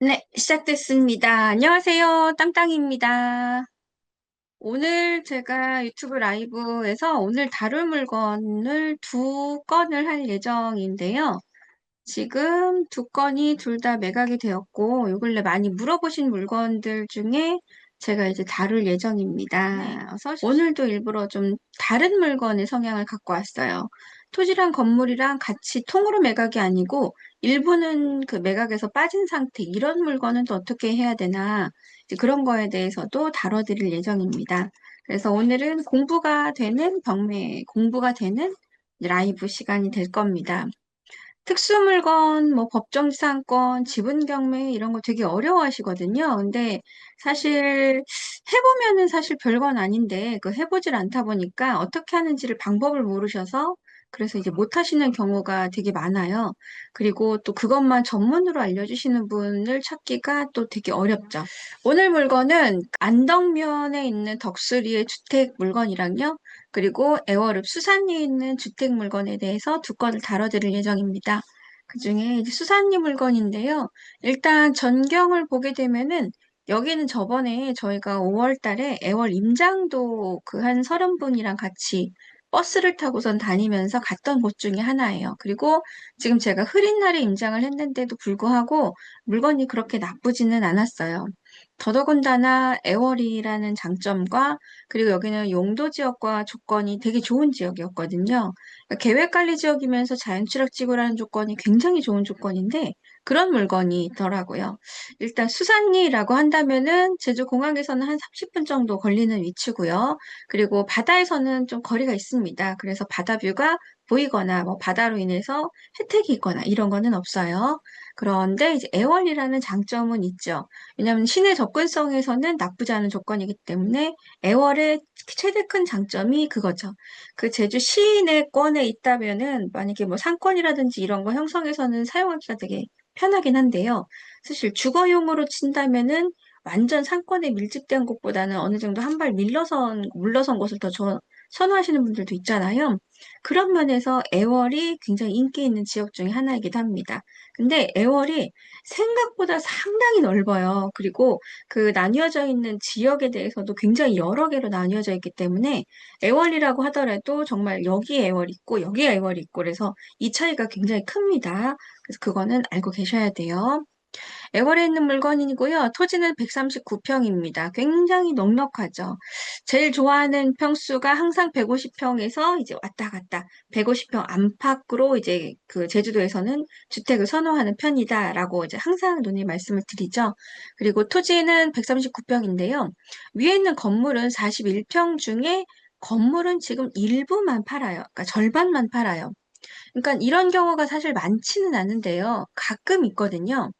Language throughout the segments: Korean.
네, 시작됐습니다. 안녕하세요. 땅땅입니다. 오늘 제가 유튜브 라이브에서 오늘 다룰 물건을 두 건을 할 예정인데요. 지금 두 건이 둘 다 매각이 되었고, 요 근래 많이 물어보신 물건들 중에 제가 이제 다룰 예정입니다. 어서 오십시오. 오늘도 일부러 좀 다른 물건의 성향을 갖고 왔어요. 토지랑 건물이랑 같이 통으로 매각이 아니고, 일부는 그 매각에서 빠진 상태, 이런 물건은 또 어떻게 해야 되나, 이제 그런 거에 대해서도 다뤄드릴 예정입니다. 그래서 오늘은 공부가 되는 경매, 공부가 되는 라이브 시간이 될 겁니다. 특수물건, 뭐 법정지상권, 지분경매 이런 거 되게 어려워하시거든요. 근데 사실 해보면은 사실 별건 아닌데 그 해보질 않다 보니까 어떻게 하는지를 방법을 모르셔서 그래서 이제 못 하시는 경우가 되게 많아요. 그리고 또 그것만 전문으로 알려주시는 분을 찾기가 또 되게 어렵죠. 오늘 물건은 안덕면에 있는 덕수리의 주택 물건이랑요. 그리고 애월읍 수산리에 있는 주택 물건에 대해서 두 건을 다뤄드릴 예정입니다. 그중에 이제 수산리 물건인데요. 일단 전경을 보게 되면은 여기는 저번에 저희가 5월 달에 애월 임장도 그 한 30분이랑 같이 버스를 타고선 다니면서 갔던 곳 중에 하나예요. 그리고 지금 제가 흐린 날에 임장을 했는데도 불구하고 물건이 그렇게 나쁘지는 않았어요. 더더군다나 애월이라는 장점과 그리고 여기는 용도 지역과 조건이 되게 좋은 지역이었거든요. 그러니까 계획관리 지역이면서 자연취락지구라는 조건이 굉장히 좋은 조건인데 그런 물건이 있더라고요. 일단 수산리라고 한다면은 제주공항에서는 한 30분 정도 걸리는 위치고요. 그리고 바다에서는 좀 거리가 있습니다. 그래서 바다뷰가 보이거나 뭐 바다로 인해서 혜택이 있거나 이런 거는 없어요. 그런데 이제 애월이라는 장점은 있죠. 왜냐하면 시내 접근성에서는 나쁘지 않은 조건이기 때문에 애월의 최대 큰 장점이 그거죠. 그 제주 시내권에 있다면은 만약에 뭐 상권이라든지 이런 거 형성해서는 사용하기가 되게 편하긴 한데요. 사실 주거용으로 친다면은 완전 상권에 밀집된 곳보다는 어느 정도 한 발 물러선 곳을 더 선호하시는 분들도 있잖아요. 그런 면에서 애월이 굉장히 인기 있는 지역 중에 하나이기도 합니다. 근데 애월이 생각보다 상당히 넓어요. 그리고 그 나뉘어져 있는 지역에 대해서도 굉장히 여러 개로 나뉘어져 있기 때문에 애월이라고 하더라도 정말 여기 애월 있고 여기 애월 있고 그래서 이 차이가 굉장히 큽니다. 그래서 그거는 알고 계셔야 돼요. 애월에 있는 물건이고요. 토지는 139평입니다. 굉장히 넉넉하죠. 제일 좋아하는 평수가 항상 150평에서 이제 왔다 갔다 150평 안팎으로 이제 그 제주도에서는 주택을 선호하는 편이다라고 이제 항상 논의 말씀을 드리죠. 그리고 토지는 139평인데요. 위에 있는 건물은 41평 중에 건물은 지금 일부만 팔아요. 그러니까 절반만 팔아요. 그러니까 이런 경우가 사실 많지는 않은데요. 가끔 있거든요.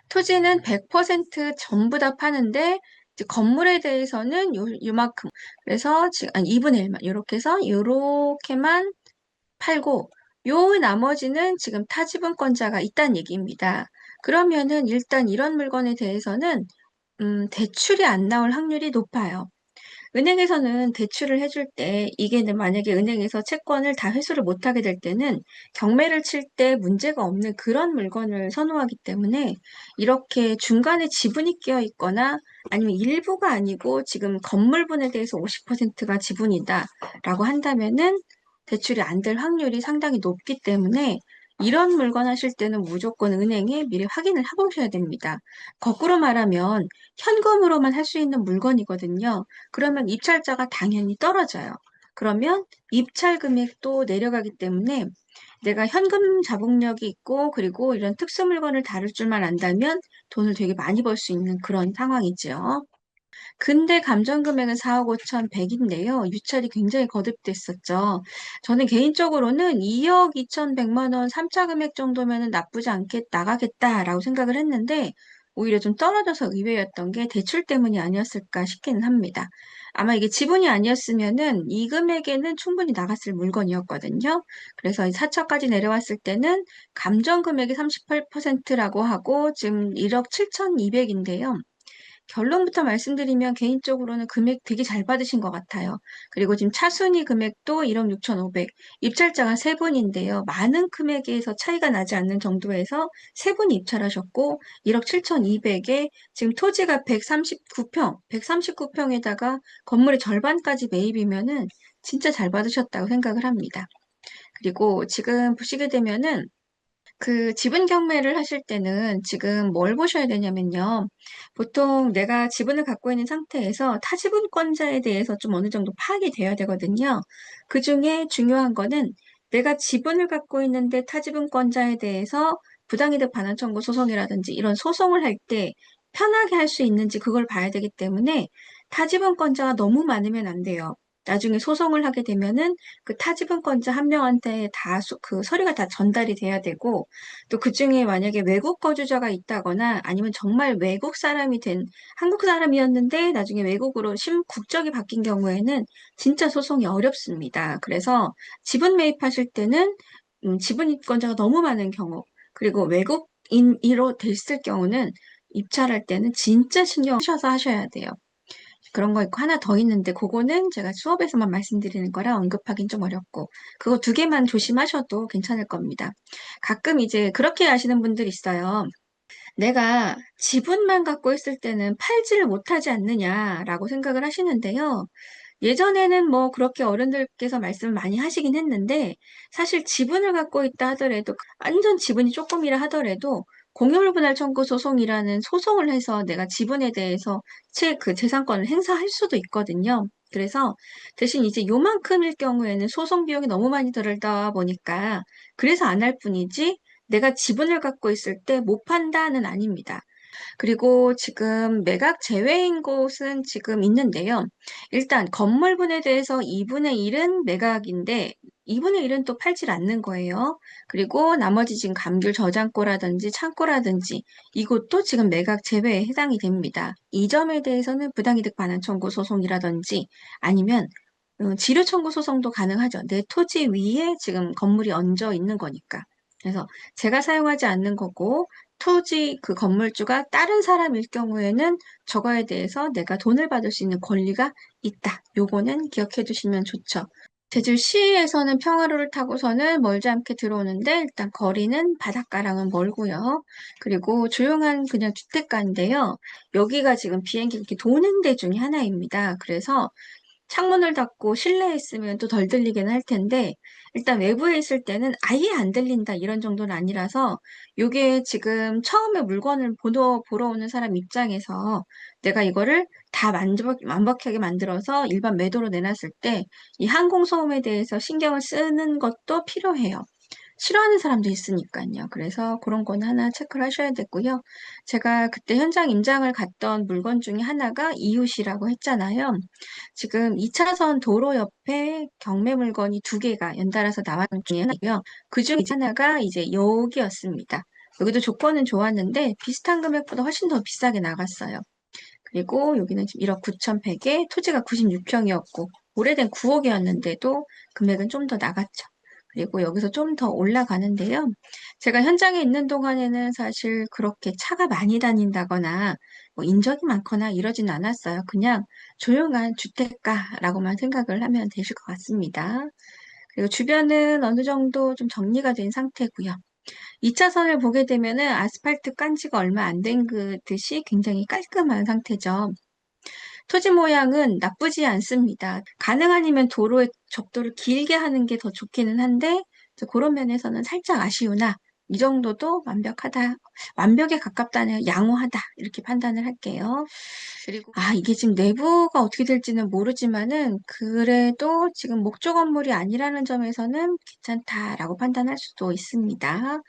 토지는 100% 전부 다 파는데 이제 건물에 대해서는 요만큼 그래서 지금 2분의 1만 이렇게 해서 요렇게만 팔고 요 나머지는 지금 타지분권자가 있다는 얘기입니다. 그러면은 일단 이런 물건에 대해서는 대출이 안 나올 확률이 높아요. 은행에서는 대출을 해줄 때 이게 만약에 은행에서 채권을 다 회수를 못하게 될 때는 경매를 칠 때 문제가 없는 그런 물건을 선호하기 때문에 이렇게 중간에 지분이 끼어 있거나 아니면 일부가 아니고 지금 건물분에 대해서 50%가 지분이다라고 한다면은 대출이 안 될 확률이 상당히 높기 때문에 이런 물건 하실 때는 무조건 은행에 미리 확인을 해보셔야 됩니다. 거꾸로 말하면 현금으로만 할 수 있는 물건이거든요. 그러면 입찰자가 당연히 떨어져요. 그러면 입찰 금액도 내려가기 때문에 내가 현금 자본력이 있고 그리고 이런 특수 물건을 다룰 줄만 안다면 돈을 되게 많이 벌 수 있는 그런 상황이죠. 근대 감정 금액은 4억 5천 100인데요. 유찰이 굉장히 거듭됐었죠. 저는 개인적으로는 2억 2,100만 원 3차 금액 정도면은 나쁘지 않게 나가겠다라고 생각을 했는데 오히려 좀 떨어져서 의외였던 게 대출 때문이 아니었을까 싶기는 합니다. 아마 이게 지분이 아니었으면은 이 금액에는 충분히 나갔을 물건이었거든요. 그래서 4차까지 내려왔을 때는 감정 금액이 38%라고 하고 지금 1억 7,200인데요. 결론부터 말씀드리면 개인적으로는 금액 되게 잘 받으신 것 같아요. 그리고 지금 차순위 금액도 1억 6,500, 입찰자가 세 분인데요. 많은 금액에서 차이가 나지 않는 정도에서 세 분이 입찰하셨고 1억 7,200에 지금 토지가 139평, 139평에다가 건물의 절반까지 매입이면은 진짜 잘 받으셨다고 생각을 합니다. 그리고 지금 보시게 되면은 그 지분 경매를 하실 때는 지금 뭘 보셔야 되냐면요. 보통 내가 지분을 갖고 있는 상태에서 타지분권자에 대해서 좀 어느 정도 파악이 돼야 되거든요. 그 중에 중요한 거는 내가 지분을 갖고 있는데 타지분권자에 대해서 부당이득 반환 청구 소송이라든지 이런 소송을 할 때 편하게 할 수 있는지 그걸 봐야 되기 때문에 타지분권자가 너무 많으면 안 돼요. 나중에 소송을 하게 되면은 그 타지분권자 한 명한테 그 서류가 다 전달이 돼야 되고 또 그중에 만약에 외국 거주자가 있다거나 아니면 정말 외국 사람이 된 한국 사람이었는데 나중에 외국으로 국적이 바뀐 경우에는 진짜 소송이 어렵습니다. 그래서 지분 매입하실 때는 지분 이권자가 너무 많은 경우 그리고 외국인으로 됐을 경우는 입찰할 때는 진짜 신경 쓰셔서 하셔야 돼요. 그런 거 있고 하나 더 있는데 그거는 제가 수업에서만 말씀드리는 거라 언급하긴 좀 어렵고 그거 두 개만 조심하셔도 괜찮을 겁니다. 가끔 이제 그렇게 하시는 분들 있어요. 내가 지분만 갖고 있을 때는 팔지를 못하지 않느냐라고 생각을 하시는데요. 예전에는 뭐 그렇게 어른들께서 말씀을 많이 하시긴 했는데 사실 지분을 갖고 있다 하더라도 완전 지분이 조금이라 하더라도 공유물분할 청구 소송이라는 소송을 해서 내가 지분에 대해서 그 재산권을 행사할 수도 있거든요. 그래서 대신 이제 요만큼일 경우에는 소송 비용이 너무 많이 들다 보니까 그래서 안 할 뿐이지 내가 지분을 갖고 있을 때 못 판다는 아닙니다. 그리고 지금 매각 제외인 곳은 지금 있는데요. 일단 건물분에 대해서 2분의 1은 매각인데 2분의 1은 또 팔질 않는 거예요. 그리고 나머지 지금 감귤 저장고라든지 창고라든지 이것도 지금 매각 제외에 해당이 됩니다. 이 점에 대해서는 부당이득 반환 청구 소송이라든지 아니면 지료 청구 소송도 가능하죠. 내 토지 위에 지금 건물이 얹어 있는 거니까. 그래서 제가 사용하지 않는 거고 토지 그 건물주가 다른 사람일 경우에는 저거에 대해서 내가 돈을 받을 수 있는 권리가 있다. 요거는 기억해 두시면 좋죠. 제주시에서는 평화로를 타고서는 멀지 않게 들어오는데 일단 거리는 바닷가랑은 멀고요. 그리고 조용한 그냥 주택가인데요. 여기가 지금 비행기 이렇게 도는 데 중에 하나입니다. 그래서 창문을 닫고 실내에 있으면 또 덜 들리긴 할 텐데 일단 외부에 있을 때는 아예 안 들린다 이런 정도는 아니라서 요게 지금 처음에 물건을 보러 오는 사람 입장에서 내가 이거를 다 완벽하게 만들어서 일반 매도로 내놨을 때 이 항공소음에 대해서 신경을 쓰는 것도 필요해요. 싫어하는 사람도 있으니까요. 그래서 그런 거는 하나 체크를 하셔야 되고요. 제가 그때 현장 임장을 갔던 물건 중에 하나가 이웃이라고 했잖아요. 지금 2차선 도로 옆에 경매 물건이 두 개가 연달아서 나왔던 중에 하나고요. 그 중에 하나가 이제 여기였습니다. 여기도 조건은 좋았는데 비슷한 금액보다 훨씬 더 비싸게 나갔어요. 그리고 여기는 지금 1억 9,100에 토지가 96평이었고 오래된 9억이었는데도 금액은 좀 더 나갔죠. 그리고 여기서 좀 더 올라가는데요. 제가 현장에 있는 동안에는 사실 그렇게 차가 많이 다닌다거나 뭐 인적이 많거나 이러진 않았어요. 그냥 조용한 주택가라고만 생각을 하면 되실 것 같습니다. 그리고 주변은 어느 정도 좀 정리가 된 상태고요. 2차선을 보게 되면은 아스팔트 깐 지가 얼마 안 된 듯이 굉장히 깔끔한 상태죠. 토지 모양은 나쁘지 않습니다. 가능 아니면 도로의 적도를 길게 하는 게 더 좋기는 한데 그런 면에서는 살짝 아쉬우나 이 정도도 완벽하다, 완벽에 가깝다는 양호하다 이렇게 판단을 할게요. 그리고 이게 지금 내부가 어떻게 될지는 모르지만은 그래도 지금 목조 건물이 아니라는 점에서는 괜찮다라고 판단할 수도 있습니다.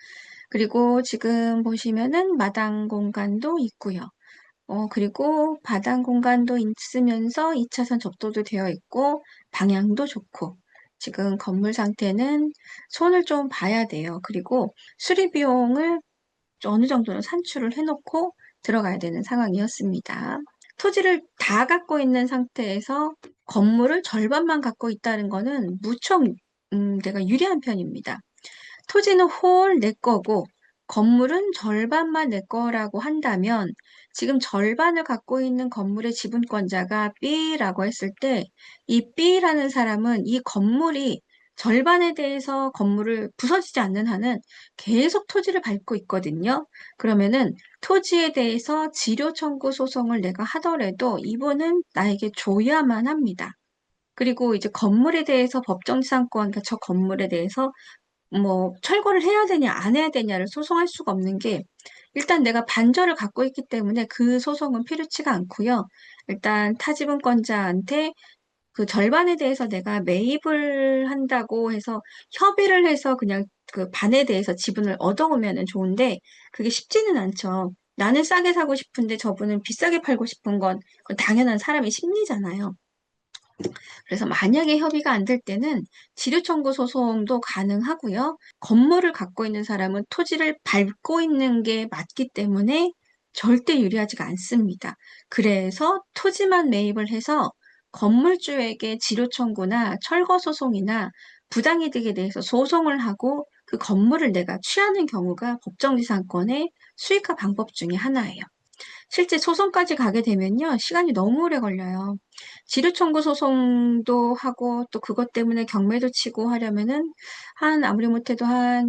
그리고 지금 보시면은 마당 공간도 있고요. 그리고 바닥 공간도 있으면서 2차선 접도도 되어 있고 방향도 좋고 지금 건물 상태는 손을 좀 봐야 돼요. 그리고 수리 비용을 어느 정도는 산출을 해놓고 들어가야 되는 상황이었습니다. 토지를 다 갖고 있는 상태에서 건물을 절반만 갖고 있다는 거는 무척 내가 유리한 편입니다. 토지는 홀 내 거고 건물은 절반만 내 거라고 한다면 지금 절반을 갖고 있는 건물의 지분권자가 B라고 했을 때 이 B라는 사람은 이 건물이 절반에 대해서 건물을 부서지지 않는 한은 계속 토지를 밟고 있거든요. 그러면은 토지에 대해서 지료 청구 소송을 내가 하더라도 이분은 나에게 줘야만 합니다. 그리고 이제 건물에 대해서 법정지상권, 그러니까 저 건물에 대해서 뭐 철거를 해야 되냐 안 해야 되냐를 소송할 수가 없는 게 일단 내가 반절을 갖고 있기 때문에 그 소송은 필요치가 않고요. 일단 타지분권자한테 그 절반에 대해서 내가 매입을 한다고 해서 협의를 해서 그냥 그 반에 대해서 지분을 얻어오면은 좋은데 그게 쉽지는 않죠. 나는 싸게 사고 싶은데 저분은 비싸게 팔고 싶은 건 그건 당연한 사람의 심리잖아요. 그래서 만약에 협의가 안 될 때는 지료 청구 소송도 가능하고요. 건물을 갖고 있는 사람은 토지를 밟고 있는 게 맞기 때문에 절대 유리하지가 않습니다. 그래서 토지만 매입을 해서 건물주에게 지료 청구나 철거 소송이나 부당이득에 대해서 소송을 하고 그 건물을 내가 취하는 경우가 법정지상권의 수익화 방법 중에 하나예요. 실제 소송까지 가게 되면요, 시간이 너무 오래 걸려요. 지료 청구 소송도 하고 또 그것 때문에 경매도 치고 하려면은 아무리 못해도 한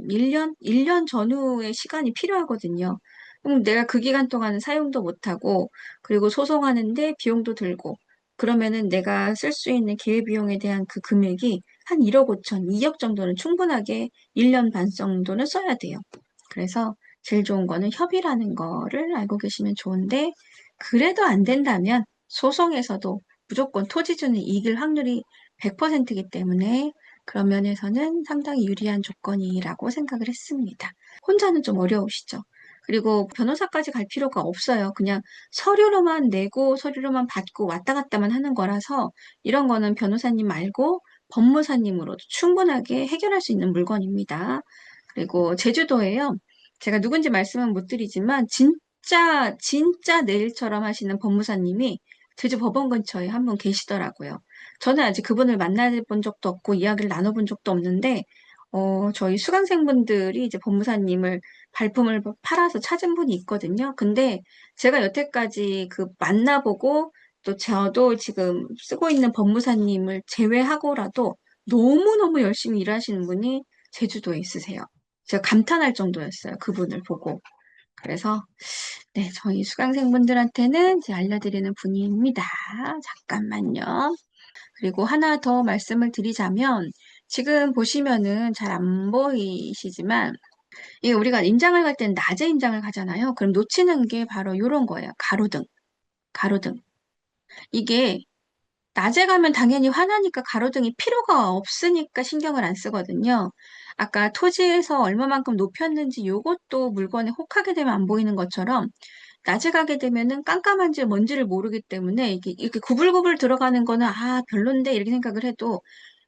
1년 전후의 시간이 필요하거든요. 그럼 내가 그 기간 동안은 사용도 못하고 그리고 소송하는데 비용도 들고 그러면은 내가 쓸 수 있는 기회비용에 대한 그 금액이 한 1억 5천, 2억 정도는 충분하게 1년 반 정도는 써야 돼요. 그래서 제일 좋은 거는 협의라는 거를 알고 계시면 좋은데, 그래도 안 된다면 소송에서도 무조건 토지주는 이길 확률이 100%이기 때문에 그런 면에서는 상당히 유리한 조건이라고 생각을 했습니다. 혼자는 좀 어려우시죠? 그리고 변호사까지 갈 필요가 없어요. 그냥 서류로만 내고 서류로만 받고 왔다 갔다만 하는 거라서 이런 거는 변호사님 말고 법무사님으로도 충분하게 해결할 수 있는 물건입니다. 그리고 제주도에요. 제가 누군지 말씀은 못 드리지만 진짜 내일처럼 하시는 법무사님이 제주 법원 근처에 한 분 계시더라고요. 저는 아직 그분을 만나본 적도 없고 이야기를 나눠본 적도 없는데 저희 수강생분들이 이제 법무사님을 발품을 팔아서 찾은 분이 있거든요. 근데 제가 여태까지 그 만나보고 또 저도 지금 쓰고 있는 법무사님을 제외하고라도 너무너무 열심히 일하시는 분이 제주도에 있으세요. 제가 감탄할 정도였어요. 그분을 보고. 그래서 네, 저희 수강생분들한테는 이제 알려드리는 분입니다. 잠깐만요. 그리고 하나 더 말씀을 드리자면 지금 보시면은 잘 안 보이시지만 이게 우리가 임장을 갈 때는 낮에 임장을 가잖아요. 그럼 놓치는 게 바로 이런 거예요. 가로등, 가로등. 이게 낮에 가면 당연히 화나니까 가로등이 필요가 없으니까 신경을 안 쓰거든요. 아까 토지에서 얼마만큼 높였는지 요것도 물건에 혹하게 되면 안 보이는 것처럼 낮에 가게 되면은 깜깜한지 뭔지를 모르기 때문에 이게 이렇게 구불구불 들어가는 거는 별론데 이렇게 생각을 해도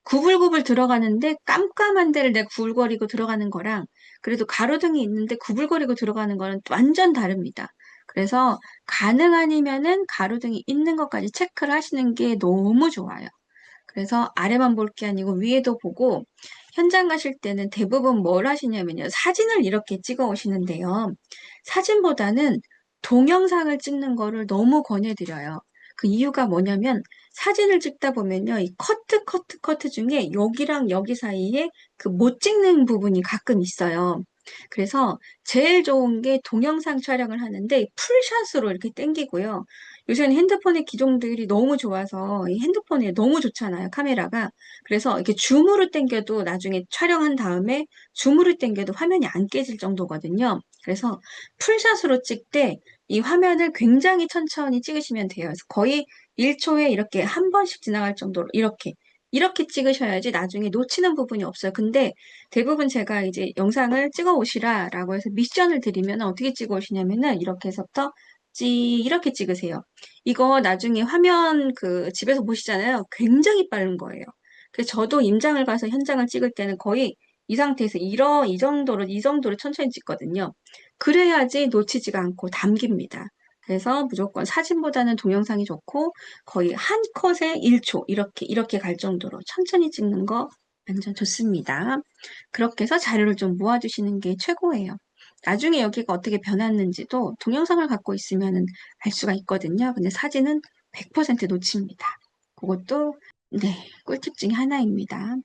구불구불 들어가는데 깜깜한 데를 내가 구불거리고 들어가는 거랑 그래도 가로등이 있는데 구불거리고 들어가는 거는 완전 다릅니다. 그래서 가능 아니면은 가로등이 있는 것까지 체크를 하시는 게 너무 좋아요. 그래서 아래만 볼 게 아니고 위에도 보고 현장 가실 때는 대부분 뭘 하시냐면요. 사진을 이렇게 찍어 오시는데요. 사진보다는 동영상을 찍는 거를 너무 권해드려요. 그 이유가 뭐냐면 사진을 찍다 보면요. 이 커트 중에 여기랑 여기 사이에 그 못 찍는 부분이 가끔 있어요. 그래서 제일 좋은 게 동영상 촬영을 하는데 풀샷으로 이렇게 당기고요. 요새는 핸드폰의 기종들이 너무 좋아서 이 핸드폰에 너무 좋잖아요, 카메라가. 그래서 이렇게 줌으로 당겨도 나중에 촬영한 다음에 줌으로 당겨도 화면이 안 깨질 정도거든요. 그래서 풀샷으로 찍 때 이 화면을 굉장히 천천히 찍으시면 돼요. 그래서 거의 1초에 이렇게 한 번씩 지나갈 정도로 이렇게 찍으셔야지 나중에 놓치는 부분이 없어요. 근데 대부분 제가 이제 영상을 찍어 오시라라고 해서 미션을 드리면 어떻게 찍어 오시냐면은 이렇게 해서부터 이렇게 찍으세요. 이거 나중에 화면 그 집에서 보시잖아요. 굉장히 빠른 거예요. 그래서 저도 임장을 가서 현장을 찍을 때는 거의 이 상태에서 이 정도로 천천히 찍거든요. 그래야지 놓치지가 않고 담깁니다. 그래서 무조건 사진보다는 동영상이 좋고 거의 한 컷에 1초 이렇게 갈 정도로 천천히 찍는 거 완전 좋습니다. 그렇게 해서 자료를 좀 모아주시는 게 최고예요. 나중에 여기가 어떻게 변했는지도 동영상을 갖고 있으면 알 수가 있거든요. 근데 사진은 100% 놓칩니다. 그것도 네, 꿀팁 중에 하나입니다.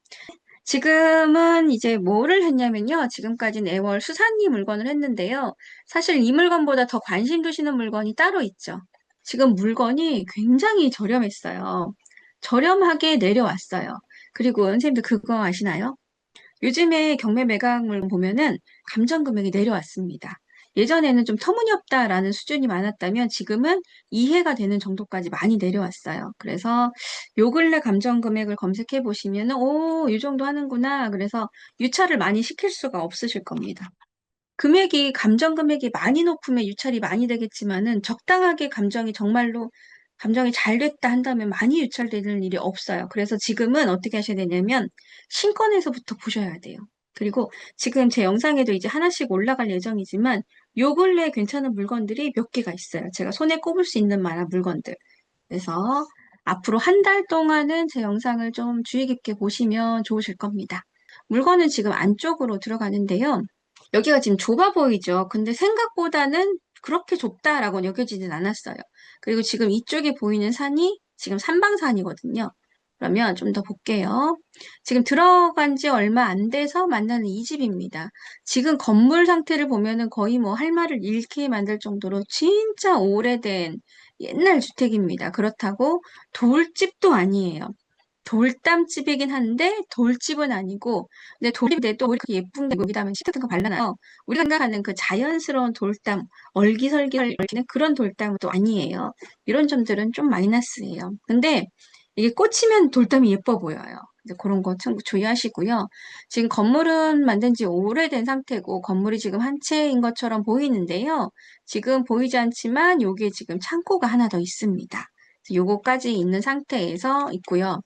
지금은 이제 뭐를 했냐면요. 지금까지는 애월 수산리 물건을 했는데요. 사실 이 물건보다 더 관심 두시는 물건이 따로 있죠. 지금 물건이 굉장히 저렴했어요. 저렴하게 내려왔어요. 그리고 선생님들 그거 아시나요? 요즘에 경매 매각물 보면은 감정 금액이 내려왔습니다. 예전에는 좀 터무니없다라는 수준이 많았다면 지금은 이해가 되는 정도까지 많이 내려왔어요. 그래서 요 근래 감정 금액을 검색해 보시면은 오, 이 정도 하는구나. 그래서 유찰을 많이 시킬 수가 없으실 겁니다. 금액이 감정 금액이 많이 높으면 유찰이 많이 되겠지만은 적당하게 감정이 정말로 감정이 잘 됐다 한다면 많이 유찰되는 일이 없어요. 그래서 지금은 어떻게 하셔야 되냐면 신권에서부터 보셔야 돼요. 그리고 지금 제 영상에도 이제 하나씩 올라갈 예정이지만 요 근래 괜찮은 물건들이 몇 개가 있어요. 제가 손에 꼽을 수 있는 만한 물건들. 그래서 앞으로 한 달 동안은 제 영상을 좀 주의 깊게 보시면 좋으실 겁니다. 물건은 지금 안쪽으로 들어가는데요. 여기가 지금 좁아 보이죠? 근데 생각보다는 그렇게 좁다라고 여겨지진 않았어요. 그리고 지금 이쪽에 보이는 산이 지금 삼방산이거든요. 그러면 좀 더 볼게요. 지금 들어간 지 얼마 안 돼서 만나는 이 집입니다. 지금 건물 상태를 보면은 거의 뭐 할 말을 잃게 만들 정도로 진짜 오래된 옛날 주택입니다. 그렇다고 돌집도 아니에요. 돌담집이긴 한데 돌집은 아니고 근데 돌이 돼도 우리 예쁜 게 여기다 하면 시 같은 거 발라놔요. 우리가 생각하는 그 자연스러운 돌담, 얼기설기는 그런 돌담은 또 아니에요. 이런 점들은 좀 마이너스예요. 근데 이게 꽂히면 돌담이 예뻐 보여요. 이제 그런 거 참 주의하시고요. 지금 건물은 만든 지 오래된 상태고 건물이 지금 한 채인 것처럼 보이는데요. 지금 보이지 않지만 여기에 지금 창고가 하나 더 있습니다. 요거까지 있는 상태에서 있고요.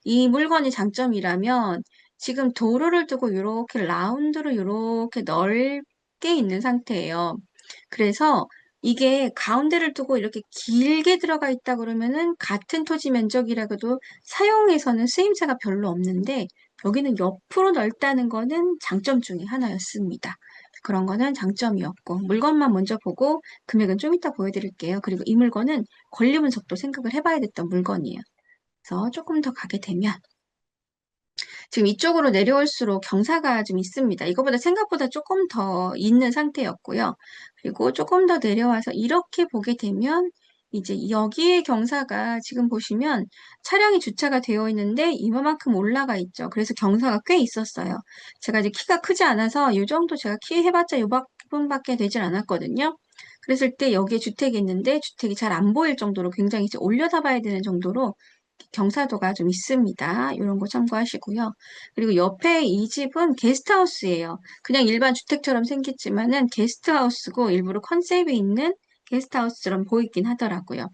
이 물건이 장점이라면 지금 도로를 두고 이렇게 라운드로 이렇게 넓게 있는 상태예요. 그래서 이게 가운데를 두고 이렇게 길게 들어가 있다 그러면은 같은 토지 면적이라고도 사용해서는 쓰임새가 별로 없는데 여기는 옆으로 넓다는 거는 장점 중에 하나였습니다. 그런 거는 장점이었고 물건만 먼저 보고 금액은 좀 이따 보여드릴게요. 그리고 이 물건은 권리 분석도 생각을 해봐야 됐던 물건이에요. 그래서 조금 더 가게 되면 지금 이쪽으로 내려올수록 경사가 좀 있습니다. 이거보다 생각보다 조금 더 있는 상태였고요. 그리고 조금 더 내려와서 이렇게 보게 되면 이제 여기에 경사가 지금 보시면 차량이 주차가 되어 있는데 이만큼 올라가 있죠. 그래서 경사가 꽤 있었어요. 제가 이제 키가 크지 않아서 이 정도 제가 키 해봤자 이 부분밖에 되질 않았거든요. 그랬을 때 여기에 주택이 있는데 주택이 잘 안 보일 정도로 굉장히 이제 올려다 봐야 되는 정도로 경사도가 좀 있습니다. 이런 거 참고하시고요. 그리고 옆에 이 집은 게스트하우스예요. 그냥 일반 주택처럼 생겼지만은 게스트하우스고 일부러 컨셉이 있는 게스트하우스처럼 보이긴 하더라고요.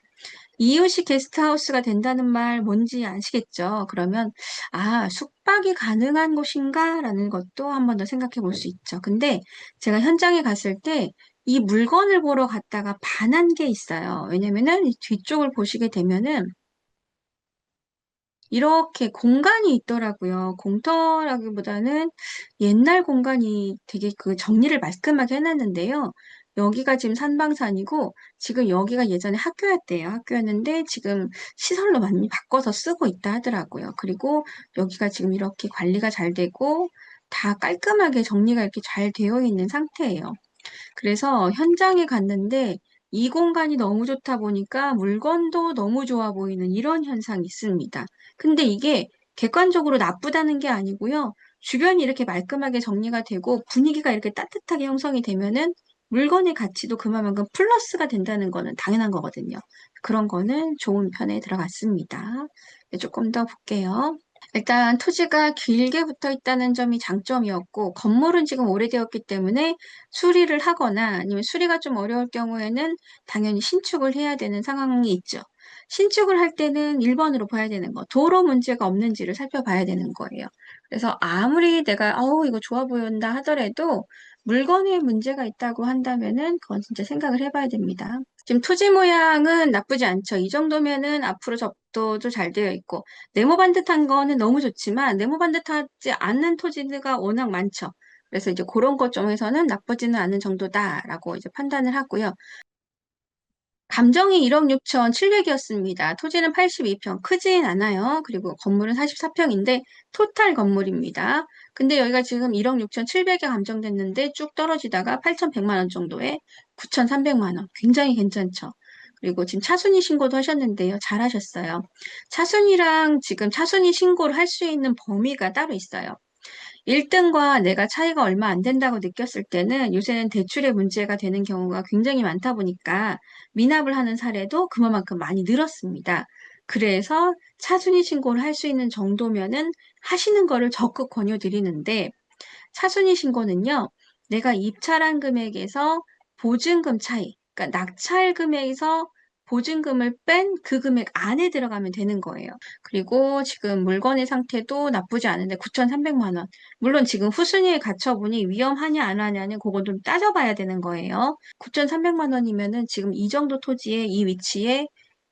이웃이 게스트하우스가 된다는 말 뭔지 아시겠죠? 그러면 아, 숙박이 가능한 곳인가? 라는 것도 한 번 더 생각해 볼 수 있죠. 근데 제가 현장에 갔을 때 이 물건을 보러 갔다가 반한 게 있어요. 왜냐면은 이 뒤쪽을 보시게 되면은 이렇게 공간이 있더라고요. 공터라기보다는 옛날 공간이 되게 그 정리를 말끔하게 해놨는데요. 여기가 지금 산방산이고, 지금 여기가 예전에 학교였대요. 학교였는데, 지금 시설로 많이 바꿔서 쓰고 있다 하더라고요. 그리고 여기가 지금 이렇게 관리가 잘 되고, 다 깔끔하게 정리가 이렇게 잘 되어 있는 상태예요. 그래서 현장에 갔는데 이 공간이 너무 좋다 보니까 물건도 너무 좋아 보이는 이런 현상이 있습니다. 근데 이게 객관적으로 나쁘다는 게 아니고요. 주변이 이렇게 말끔하게 정리가 되고 분위기가 이렇게 따뜻하게 형성이 되면은 물건의 가치도 그만큼 플러스가 된다는 거는 당연한 거거든요. 그런 거는 좋은 편에 들어갔습니다. 네, 조금 더 볼게요. 일단 토지가 길게 붙어 있다는 점이 장점이었고, 건물은 지금 오래되었기 때문에 수리를 하거나 아니면 수리가 좀 어려울 경우에는 당연히 신축을 해야 되는 상황이 있죠. 신축을 할 때는 1번으로 봐야 되는 거, 도로 문제가 없는지를 살펴봐야 되는 거예요. 그래서 아무리 내가, 이거 좋아 보인다 하더라도 물건에 문제가 있다고 한다면은 그건 진짜 생각을 해봐야 됩니다. 지금 토지 모양은 나쁘지 않죠. 이 정도면은 앞으로 접도도 잘 되어 있고, 네모반듯한 거는 너무 좋지만, 네모반듯하지 않는 토지가 워낙 많죠. 그래서 이제 그런 것 점에서는 나쁘지는 않은 정도다라고 이제 판단을 하고요. 감정이 1억 6,700이었습니다. 토지는 82평, 크진 않아요. 그리고 건물은 44평인데 토탈 건물입니다. 근데 여기가 지금 1억 6,700에 감정됐는데 쭉 떨어지다가 8,100만 원 정도에 9,300만 원. 굉장히 괜찮죠. 그리고 지금 차순위 신고도 하셨는데요. 잘하셨어요. 차순위랑 지금 차순위 신고를 할 수 있는 범위가 따로 있어요. 1등과 내가 차이가 얼마 안 된다고 느꼈을 때는 요새는 대출의 문제가 되는 경우가 굉장히 많다 보니까 미납을 하는 사례도 그만큼 많이 늘었습니다. 그래서 차순위 신고를 할 수 있는 정도면은 하시는 거를 적극 권유드리는데 차순위 신고는요, 내가 입찰한 금액에서 보증금 차이, 그러니까 낙찰 금액에서 보증금을 뺀 그 금액 안에 들어가면 되는 거예요. 그리고 지금 물건의 상태도 나쁘지 않은데 9,300만 원. 물론 지금 후순위에 갇혀보니 위험하냐 안 하냐는 그건 좀 따져봐야 되는 거예요. 9,300만 원이면은 지금 이 정도 토지에 이 위치에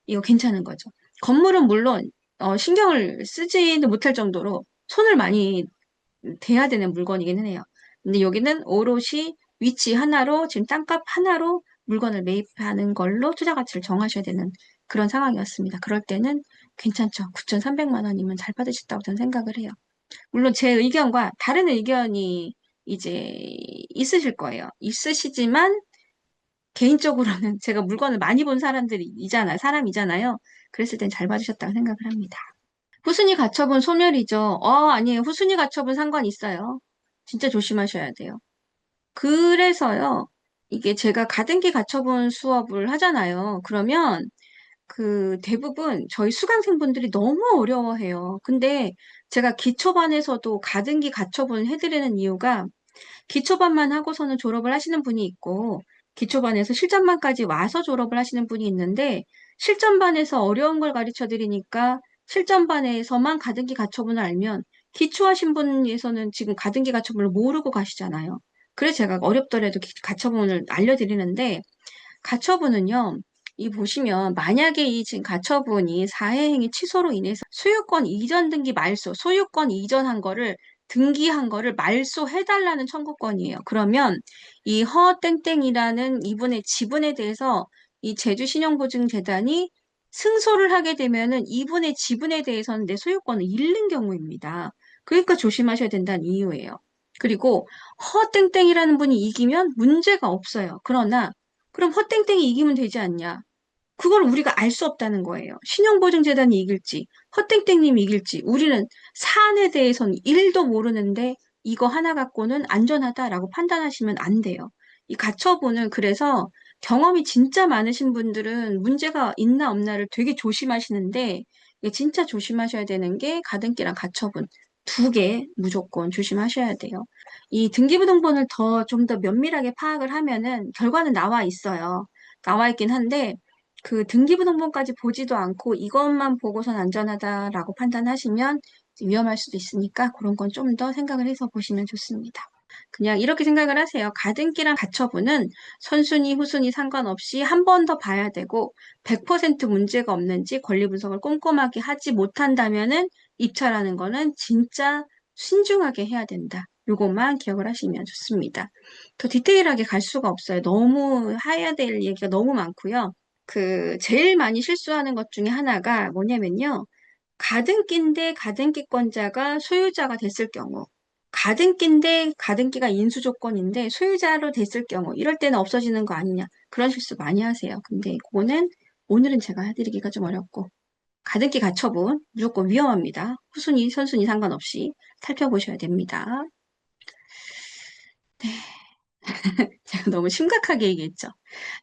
이거 괜찮은 거죠. 건물은 물론 신경을 쓰지는 못할 정도로 손을 많이 돼야 되는 물건이기는 해요. 근데 여기는 오롯이 위치 하나로 지금 땅값 하나로 물건을 매입하는 걸로 투자 가치를 정하셔야 되는 그런 상황이었습니다. 그럴 때는 괜찮죠. 9,300만 원이면 잘 받으셨다고 저는 생각을 해요. 물론 제 의견과 다른 의견이 이제 있으실 거예요. 있으시지만 개인적으로는 제가 물건을 많이 본 사람이잖아요. 그랬을 땐 잘 받으셨다고 생각을 합니다. 후순위 가처분 소멸이죠. 아니에요. 후순위 가처분 상관 있어요. 진짜 조심하셔야 돼요. 그래서요, 이게 제가 가등기 가처분 수업을 하잖아요. 그러면 그 대부분 저희 수강생분들이 너무 어려워해요. 근데 제가 기초반에서도 가등기 가처분 해드리는 이유가 기초반만 하고서는 졸업을 하시는 분이 있고, 기초반에서 실전반까지 와서 졸업을 하시는 분이 있는데, 실전반에서 어려운 걸 가르쳐 드리니까, 실전반에서만 가등기 가처분을 알면, 기초하신 분에서는 지금 가등기 가처분을 모르고 가시잖아요. 그래서 제가 어렵더라도 가처분을 알려드리는데, 가처분은요, 이 보시면 만약에 이 지금 가처분이 사회행위 취소로 인해서 소유권 이전 등기 말소, 소유권 이전한 거를 등기한 거를 말소해달라는 청구권이에요. 그러면 이 허땡땡이라는 이분의 지분에 대해서 이 제주신용보증재단이 승소를 하게 되면은 이분의 지분에 대해서는 내 소유권을 잃는 경우입니다. 그러니까 조심하셔야 된다는 이유예요. 그리고 허땡땡이라는 분이 이기면 문제가 없어요. 그러나 그럼 허땡땡이 이기면 되지 않냐? 그걸 우리가 알 수 없다는 거예요. 신용보증재단이 이길지, 허땡땡님이 이길지, 우리는 사안에 대해서는 1도 모르는데 이거 하나 갖고는 안전하다라고 판단하시면 안 돼요. 이 가처분은 그래서 경험이 진짜 많으신 분들은 문제가 있나 없나를 되게 조심하시는데 이게 진짜 조심하셔야 되는 게 가등기랑 가처분 두 개 무조건 조심하셔야 돼요. 이 등기부등본을 좀 더 면밀하게 파악을 하면은 결과는 나와 있어요. 나와 있긴 한데 그 등기부등본까지 보지도 않고 이것만 보고선 안전하다라고 판단하시면 위험할 수도 있으니까 그런 건 좀 더 생각을 해서 보시면 좋습니다. 그냥 이렇게 생각을 하세요. 가등기랑 가처분은 선순위, 후순위 상관없이 한 번 더 봐야 되고 100% 문제가 없는지 권리 분석을 꼼꼼하게 하지 못한다면은 입찰하는 거는 진짜 신중하게 해야 된다. 요것만 기억을 하시면 좋습니다. 더 디테일하게 갈 수가 없어요. 너무 해야 될 얘기가 너무 많고요. 제일 많이 실수하는 것 중에 하나가 뭐냐면요. 가등기인데 가등기권자가 소유자가 됐을 경우, 가등기인데 가등기가 인수 조건인데 소유자로 됐을 경우, 이럴 때는 없어지는 거 아니냐. 그런 실수 많이 하세요. 근데 그거는 오늘은 제가 해드리기가 좀 어렵고, 가등기 가처분 무조건 위험합니다. 후순위, 선순위 상관없이 살펴보셔야 됩니다. 제가 너무 심각하게 얘기했죠.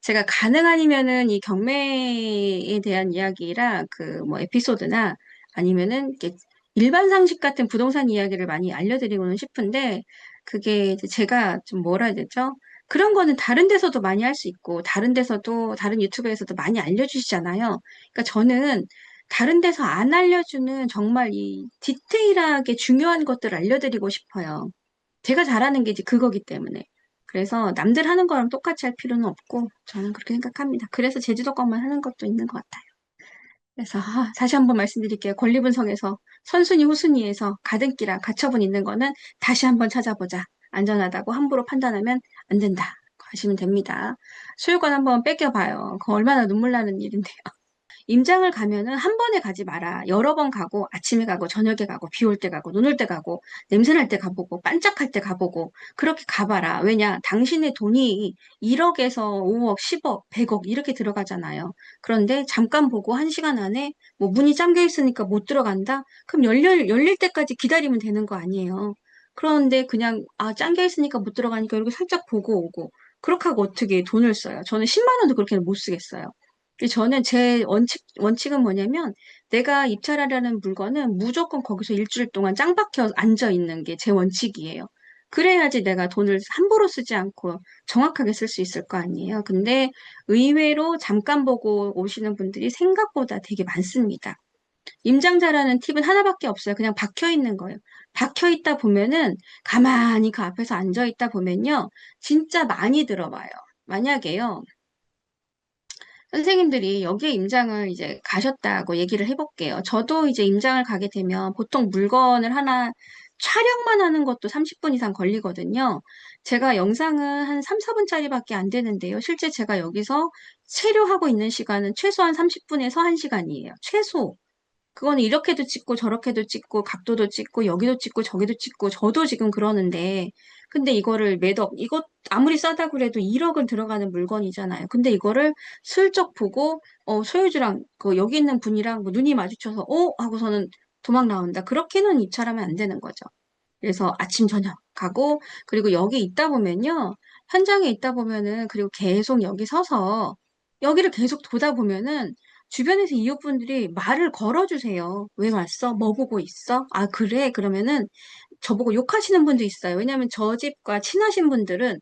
제가 가능 아니면은 이 경매에 대한 이야기랑 그 뭐 에피소드나 아니면은 이렇게 일반 상식 같은 부동산 이야기를 많이 알려드리고는 싶은데 그게 이제 제가 좀 뭐라 해야 되죠? 그런 거는 다른 데서도 많이 할 수 있고 다른 데서도 다른 유튜브에서도 많이 알려주시잖아요. 그러니까 저는 다른 데서 안 알려주는 정말 이 디테일하게 중요한 것들을 알려드리고 싶어요. 제가 잘하는 게 이제 그거기 때문에. 그래서 남들 하는 거랑 똑같이 할 필요는 없고 저는 그렇게 생각합니다. 그래서 제주도 것만 하는 것도 있는 것 같아요. 그래서 다시 한번 말씀드릴게요. 권리분석에서 선순위 후순위에서 가등기랑 가처분 있는 거는 다시 한번 찾아보자. 안전하다고 함부로 판단하면 안 된다. 하시면 됩니다. 소유권 한번 뺏겨봐요. 그거 얼마나 눈물 나는 일인데요. 임장을 가면은 한 번에 가지 마라. 여러 번 가고 아침에 가고 저녁에 가고 비 올 때 가고 눈 올 때 가고 냄새 날 때 가보고 반짝할 때 가보고 그렇게 가봐라. 왜냐? 당신의 돈이 1억에서 5억, 10억, 100억 이렇게 들어가잖아요. 그런데 잠깐 보고 1시간 안에 뭐 문이 잠겨 있으니까 못 들어간다? 그럼 열릴 때까지 기다리면 되는 거 아니에요. 그런데 그냥 잠겨 있으니까 못 들어가니까 이렇게 살짝 보고 오고 그렇게 하고 어떻게 돈을 써요? 저는 10만 원도 그렇게는 못 쓰겠어요. 저는 제 원칙은 뭐냐면 내가 입찰하려는 물건은 무조건 거기서 일주일 동안 짱 박혀 앉아 있는 게 제 원칙이에요. 그래야지 내가 돈을 함부로 쓰지 않고 정확하게 쓸 수 있을 거 아니에요. 근데 의외로 잠깐 보고 오시는 분들이 생각보다 되게 많습니다. 임장자라는 팁은 하나밖에 없어요. 그냥 박혀 있는 거예요. 박혀 있다 보면은 가만히 그 앞에서 앉아 있다 보면요. 진짜 많이 들어봐요. 만약에요. 선생님들이 여기에 임장을 이제 가셨다고 얘기를 해볼게요. 저도 이제 임장을 가게 되면 보통 물건을 하나 촬영만 하는 것도 30분 이상 걸리거든요. 제가 영상은 한 3, 4분짜리밖에 안 되는데요. 실제 제가 여기서 체류하고 있는 시간은 최소한 30분에서 1시간이에요. 최소. 그거는 이렇게도 찍고 저렇게도 찍고 각도도 찍고 여기도 찍고 저기도 찍고 저도 지금 그러는데 근데 이거를 매덕 이거 아무리 싸다 그래도 1억은 들어가는 물건이잖아요. 근데 이거를 슬쩍 보고 소유주랑 그 여기 있는 분이랑 뭐 눈이 마주쳐서 하고서는 도망 나온다. 그렇게는 입찰하면 안 되는 거죠. 그래서 아침 저녁 가고 그리고 여기 있다 보면요. 현장에 있다 보면은 그리고 계속 여기 서서 여기를 계속 보다 보면은 주변에서 이웃분들이 말을 걸어주세요. 왜 왔어? 뭐 보고 있어? 아, 그래? 그러면은 저보고 욕하시는 분도 있어요. 왜냐하면 저 집과 친하신 분들은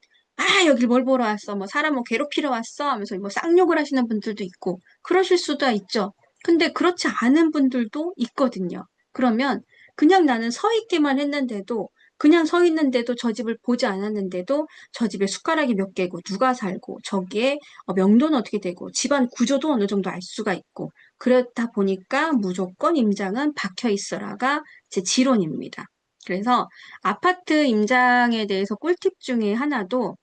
여길 뭘 보러 왔어? 뭐 사람 뭐 괴롭히러 왔어? 하면서 뭐 쌍욕을 하시는 분들도 있고 그러실 수도 있죠. 근데 그렇지 않은 분들도 있거든요. 그러면 그냥 나는 서 있기만 했는데도 그냥 서 있는데도 저 집을 보지 않았는데도 저 집에 숟가락이 몇 개고 누가 살고 저기에 명도는 어떻게 되고 집안 구조도 어느 정도 알 수가 있고 그렇다 보니까 무조건 임장은 박혀 있어라가 제 지론입니다. 그래서 아파트 임장에 대해서 꿀팁 중에 하나도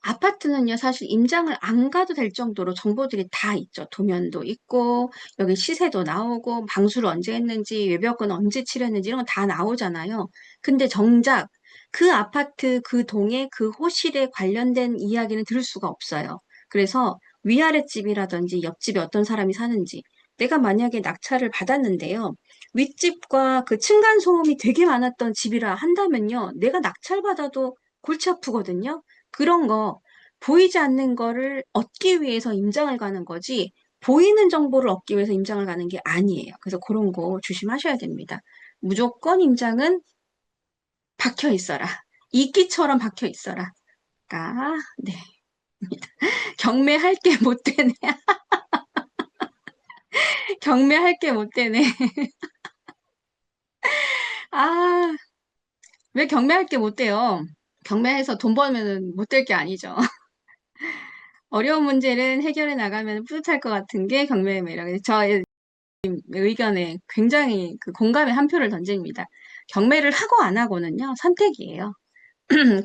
아파트는요, 사실 임장을 안 가도 될 정도로 정보들이 다 있죠. 도면도 있고, 여기 시세도 나오고, 방수를 언제 했는지, 외벽은 언제 칠했는지, 이런 거 다 나오잖아요. 근데 정작 그 아파트, 그 동에, 그 호실에 관련된 이야기는 들을 수가 없어요. 그래서 위아래 집이라든지 옆집에 어떤 사람이 사는지, 내가 만약에 낙찰을 받았는데요. 윗집과 그 층간 소음이 되게 많았던 집이라 한다면요. 내가 낙찰받아도 골치 아프거든요. 그런 거 보이지 않는 거를 얻기 위해서 임장을 가는 거지 보이는 정보를 얻기 위해서 임장을 가는 게 아니에요. 그래서 그런 거 조심하셔야 됩니다. 무조건 임장은 박혀 있어라. 이끼처럼 박혀 있어라. 네. 경매할 게 못 되네. 경매할 게 못 되네. 아, 왜 경매할 게 못 돼요? 경매해서 돈 벌면 못 될 게 아니죠. 어려운 문제를 해결해 나가면 뿌듯할 것 같은 게 경매의 매력이에요. 저의 의견에 굉장히 그 공감의 한 표를 던집니다. 경매를 하고 안 하고는요, 선택이에요.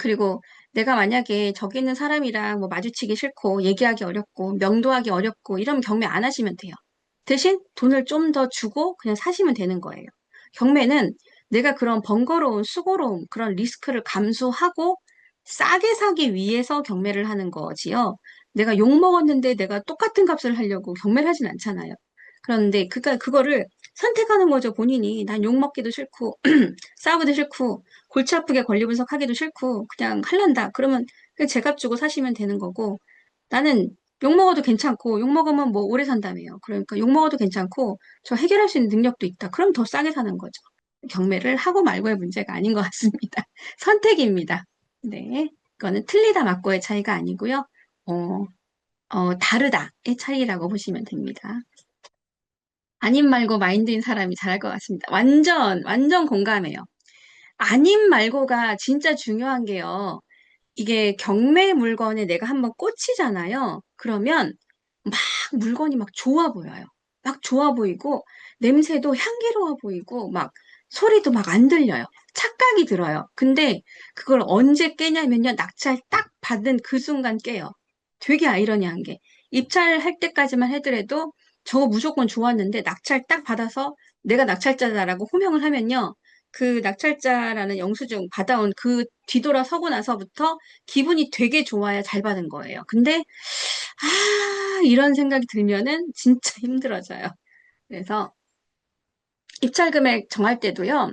그리고 내가 만약에 저기 있는 사람이랑 뭐 마주치기 싫고, 얘기하기 어렵고, 명도하기 어렵고, 이러면 경매 안 하시면 돼요. 대신 돈을 좀 더 주고 그냥 사시면 되는 거예요. 경매는 내가 그런 번거로운, 수고로움, 그런 리스크를 감수하고 싸게 사기 위해서 경매를 하는 거지요. 내가 욕 먹었는데 내가 똑같은 값을 하려고 경매를 하진 않잖아요. 그런데 그거를 선택하는 거죠, 본인이. 난 욕 먹기도 싫고, 싸우기도 싫고, 골치 아프게 권리 분석하기도 싫고, 그냥 할란다. 그러면 그냥 제값 주고 사시면 되는 거고, 나는 욕 먹어도 괜찮고, 욕 먹으면 뭐 오래 산다며요. 그러니까 욕 먹어도 괜찮고, 저 해결할 수 있는 능력도 있다. 그럼 더 싸게 사는 거죠. 경매를 하고 말고의 문제가 아닌 것 같습니다. 선택입니다. 네. 이거는 틀리다 맞고의 차이가 아니고요. 어, 다르다의 차이라고 보시면 됩니다. 아님 말고 마인드인 사람이 잘할 것 같습니다. 완전, 완전 공감해요. 아님 말고가 진짜 중요한 게요. 이게 경매 물건에 내가 한번 꽂히잖아요. 그러면 막 물건이 막 좋아 보여요. 막 좋아 보이고, 냄새도 향기로워 보이고, 막 소리도 막 안 들려요. 착각이 들어요. 근데 그걸 언제 깨냐면요. 낙찰 딱 받은 그 순간 깨요. 되게 아이러니한 게. 입찰할 때까지만 하더라도 저거 무조건 좋았는데 낙찰 딱 받아서 내가 낙찰자다라고 호명을 하면요. 그 낙찰자라는 영수증 받아온 그 뒤돌아서고 나서부터 기분이 되게 좋아야 잘 받은 거예요. 근데 이런 생각이 들면은 진짜 힘들어져요. 그래서 입찰 금액 정할 때도요,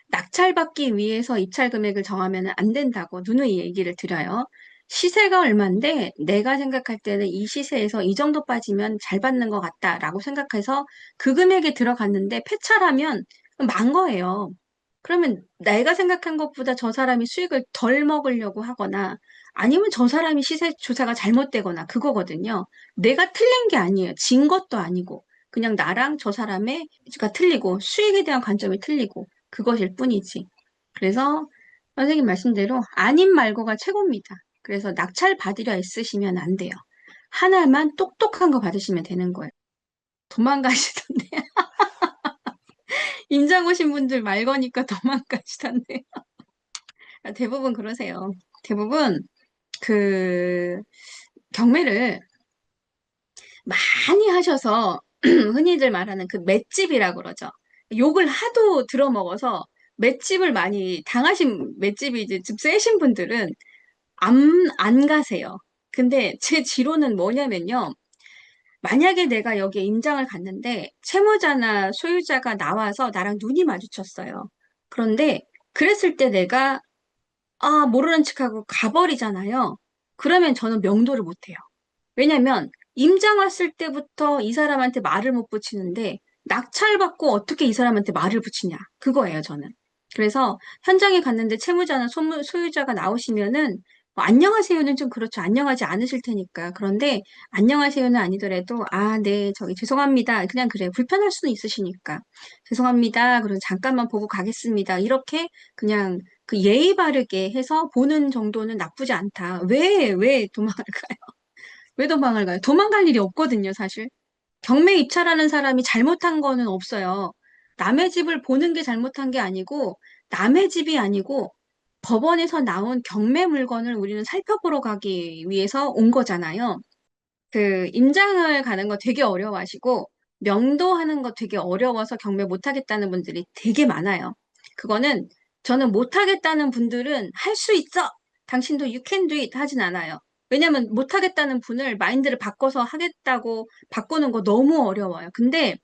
낙찰받기 위해서 입찰 금액을 정하면 안 된다고 누누이 얘기를 드려요. 시세가 얼만데 내가 생각할 때는 이 시세에서 이 정도 빠지면 잘 받는 것 같다라고 생각해서 그 금액에 들어갔는데 폐찰하면 망 거예요. 그러면 내가 생각한 것보다 저 사람이 수익을 덜 먹으려고 하거나 아니면 저 사람이 시세 조사가 잘못되거나 그거거든요. 내가 틀린 게 아니에요. 진 것도 아니고. 그냥 나랑 저 사람의 가 틀리고 수익에 대한 관점이 틀리고 그것일 뿐이지. 그래서 선생님 말씀대로 아님 말고가 최고입니다. 그래서 낙찰 받으려 애쓰시면 안 돼요. 하나만 똑똑한 거 받으시면 되는 거예요. 도망가시던데. 임장 오신 분들 말 거니까 도망가시던데. 대부분 그러세요. 대부분 그 경매를 많이 하셔서 흔히들 말하는 그 맷집이라고 그러죠. 욕을 하도 들어먹어서 맷집을 많이 당하신 맷집이 이제 좀 세신 분들은 안 가세요. 근데 제 지론은 뭐냐면요. 만약에 내가 여기에 임장을 갔는데 채무자나 소유자가 나와서 나랑 눈이 마주쳤어요. 그런데 그랬을 때 내가 모르는 척하고 가버리잖아요. 그러면 저는 명도를 못 해요. 왜냐면 임장 왔을 때부터 이 사람한테 말을 못 붙이는데 낙찰받고 어떻게 이 사람한테 말을 붙이냐. 그거예요, 저는. 그래서 현장에 갔는데 채무자나 소유자가 나오시면은 뭐 안녕하세요는 좀 그렇죠. 안녕하지 않으실 테니까. 그런데 안녕하세요는 아니더라도 네, 저기 죄송합니다. 그냥 그래요. 불편할 수는 있으시니까. 죄송합니다. 그럼 잠깐만 보고 가겠습니다. 이렇게 그냥 그 예의 바르게 해서 보는 정도는 나쁘지 않다. 왜 도망을 가요? 왜 도망을 가요? 도망갈 일이 없거든요, 사실. 경매 입찰하는 사람이 잘못한 거는 없어요. 남의 집을 보는 게 잘못한 게 아니고, 남의 집이 아니고, 법원에서 나온 경매 물건을 우리는 살펴보러 가기 위해서 온 거잖아요. 그, 임장을 가는 거 되게 어려워하시고, 명도하는 거 되게 어려워서 경매 못 하겠다는 분들이 되게 많아요. 그거는 저는 못 하겠다는 분들은 할 수 있어! 당신도 you can do it 하진 않아요. 왜냐면 못 하겠다는 분을 마인드를 바꿔서 하겠다고 바꾸는 거 너무 어려워요. 근데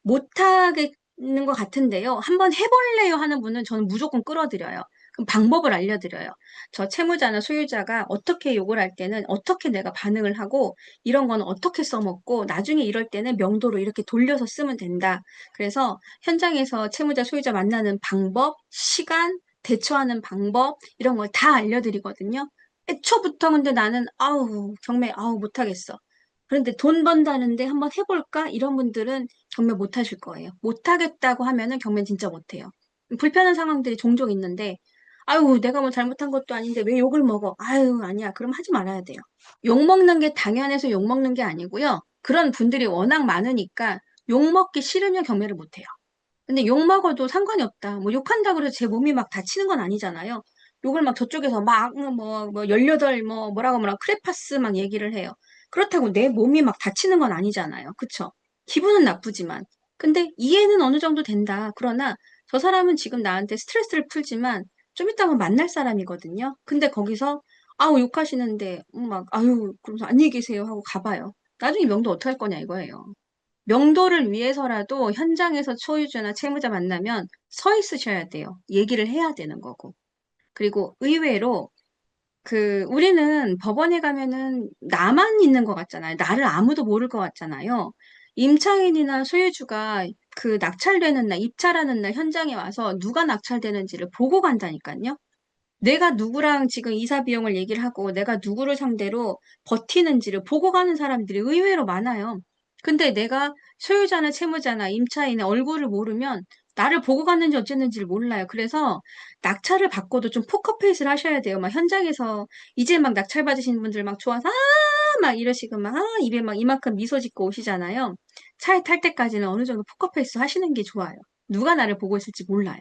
못하겠는 것 같은데요. 한번 해볼래요 하는 분은 저는 무조건 끌어들여요. 그럼 방법을 알려드려요. 저 채무자나 소유자가 어떻게 욕을 할 때는 어떻게 내가 반응을 하고 이런 거는 어떻게 써먹고 나중에 이럴 때는 명도로 이렇게 돌려서 쓰면 된다. 그래서 현장에서 채무자, 소유자 만나는 방법, 시간, 대처하는 방법 이런 걸 다 알려드리거든요. 애초부터 근데 나는 경매 못하겠어. 그런데 돈 번다는데 한번 해볼까? 이런 분들은 경매 못 하실 거예요. 못 하겠다고 하면은 경매 진짜 못 해요. 불편한 상황들이 종종 있는데, 내가 뭐 잘못한 것도 아닌데 왜 욕을 먹어? 아니야. 그럼 하지 말아야 돼요. 욕 먹는 게 당연해서 욕 먹는 게 아니고요. 그런 분들이 워낙 많으니까 욕 먹기 싫으면 경매를 못 해요. 근데 욕 먹어도 상관이 없다. 뭐 욕한다고 해서 제 몸이 막 다치는 건 아니잖아요. 욕을 막 저쪽에서 막, 18, 뭐라고 크레파스 막 얘기를 해요. 그렇다고 내 몸이 막 다치는 건 아니잖아요. 그쵸? 기분은 나쁘지만. 근데 이해는 어느 정도 된다. 그러나 저 사람은 지금 나한테 스트레스를 풀지만 좀 이따면 만날 사람이거든요. 근데 거기서, 욕하시는데, 그러면서 안녕히 계세요 하고 가봐요. 나중에 명도 어떻게 할 거냐 이거예요. 명도를 위해서라도 현장에서 소유주나 채무자 만나면 서 있으셔야 돼요. 얘기를 해야 되는 거고. 그리고 의외로 우리는 법원에 가면은 나만 있는 것 같잖아요. 나를 아무도 모를 것 같잖아요. 임차인이나 소유주가 그 낙찰되는 날, 입찰하는 날 현장에 와서 누가 낙찰되는지를 보고 간다니까요. 내가 누구랑 지금 이사 비용을 얘기를 하고 내가 누구를 상대로 버티는지를 보고 가는 사람들이 의외로 많아요. 근데 내가 소유자나 채무자나 임차인의 얼굴을 모르면 나를 보고 갔는지 어쨌는지를 몰라요. 그래서 낙찰을 받고도 좀 포커페이스를 하셔야 돼요. 막 현장에서 이제 막 낙찰 받으신 분들 막 좋아서 막 이러시고 막 입에 막 이만큼 미소 짓고 오시잖아요. 차에 탈 때까지는 어느 정도 포커페이스 하시는 게 좋아요. 누가 나를 보고 있을지 몰라요.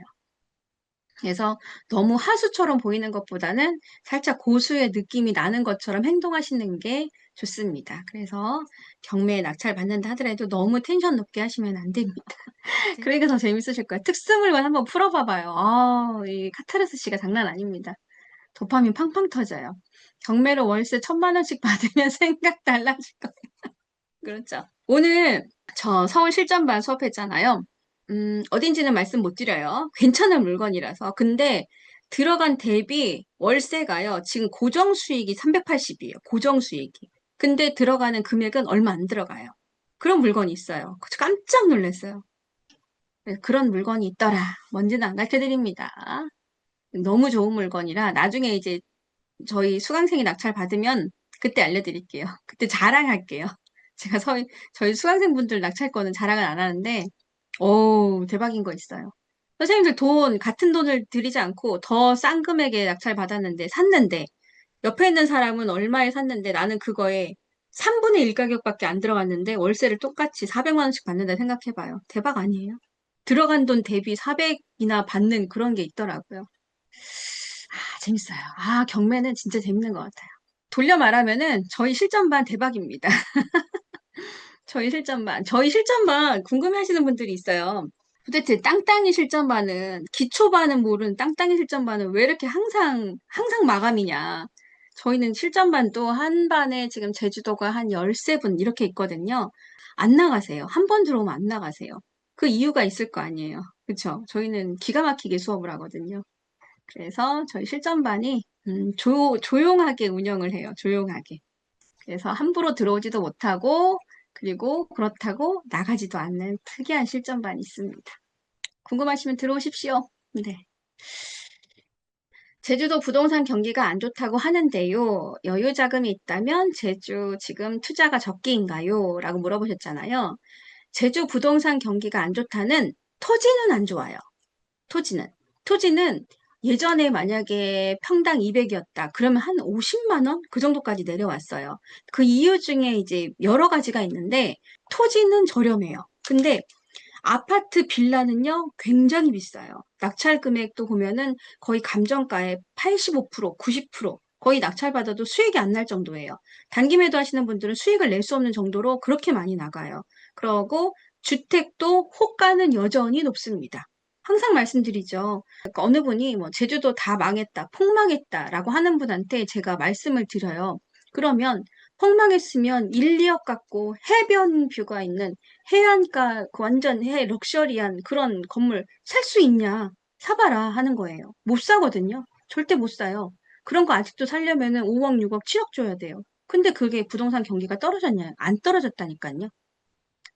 그래서 너무 하수처럼 보이는 것보다는 살짝 고수의 느낌이 나는 것처럼 행동하시는 게 좋습니다. 그래서 경매에 낙찰 받는다 하더라도 너무 텐션 높게 하시면 안 됩니다. 그러니까 더 재밌으실 거예요. 특수물만 한번 풀어봐봐요. 이 카타르스 씨가 장난 아닙니다. 도파민 팡팡 터져요. 경매로 월세 1,000만 원씩 받으면 생각 달라질 거예요. 그렇죠. 오늘 저 서울 실전반 수업했잖아요. 어딘지는 말씀 못 드려요. 괜찮은 물건이라서. 근데 들어간 대비 월세가요. 지금 고정 수익이 380이에요. 고정 수익이. 근데 들어가는 금액은 얼마 안 들어가요. 그런 물건이 있어요. 깜짝 놀랐어요. 네, 그런 물건이 있더라. 뭔지는 안 가르쳐 드립니다. 너무 좋은 물건이라 나중에 이제 저희 수강생이 낙찰 받으면 그때 알려드릴게요. 그때 자랑할게요. 제가 저희 수강생분들 낙찰권은 자랑을 안 하는데, 오, 대박인 거 있어요. 선생님들 같은 돈을 들이지 않고 더 싼 금액에 낙찰 받았는데, 샀는데, 옆에 있는 사람은 얼마에 샀는데 나는 그거에 3분의 1 가격밖에 안 들어갔는데 월세를 똑같이 400만 원씩 받는다 생각해봐요. 대박 아니에요? 들어간 돈 대비 400이나 받는 그런 게 있더라고요. 재밌어요. 경매는 진짜 재밌는 것 같아요. 돌려 말하면은 저희 실전반 대박입니다. 저희 실전반 궁금해 하시는 분들이 있어요. 도대체 땅땅이 실전반은, 기초반은 모르는 땅땅이 실전반은 왜 이렇게 항상 마감이냐. 저희는 실전반도 한 반에 지금 제주도가 한 13분 이렇게 있거든요. 안 나가세요. 한 번 들어오면 안 나가세요. 그 이유가 있을 거 아니에요. 그쵸? 저희는 기가 막히게 수업을 하거든요. 그래서 저희 실전반이 조용하게 운영을 해요. 조용하게. 그래서 함부로 들어오지도 못하고 그리고 그렇다고 나가지도 않는 특이한 실전반이 있습니다. 궁금하시면 들어오십시오. 네. 제주도 부동산 경기가 안 좋다고 하는데요. 여유 자금이 있다면 제주 지금 투자가 적기인가요? 라고 물어보셨잖아요. 제주 부동산 경기가 안 좋다는 토지는 안 좋아요. 토지는. 토지는 예전에 만약에 평당 200이었다. 그러면 한 50만 원? 그 정도까지 내려왔어요. 그 이유 중에 이제 여러 가지가 있는데 토지는 저렴해요. 근데 아파트 빌라는요, 굉장히 비싸요. 낙찰 금액도 보면은 거의 감정가의 85%, 90%, 거의 낙찰받아도 수익이 안 날 정도예요. 단기 매도하시는 분들은 수익을 낼 수 없는 정도로 그렇게 많이 나가요. 그러고 주택도 호가는 여전히 높습니다. 항상 말씀드리죠. 그러니까 어느 분이 뭐 제주도 다 망했다, 폭망했다라고 하는 분한테 제가 말씀을 드려요. 그러면 폭망했으면 1, 2억 갖고 해변 뷰가 있는 해안가 그 완전 럭셔리한 그런 건물 살 수 있냐? 사봐라 하는 거예요. 못 사거든요. 절대 못 사요. 그런 거 아직도 살려면은 5억, 6억, 7억 줘야 돼요. 근데 그게 부동산 경기가 떨어졌냐요? 안 떨어졌다니까요.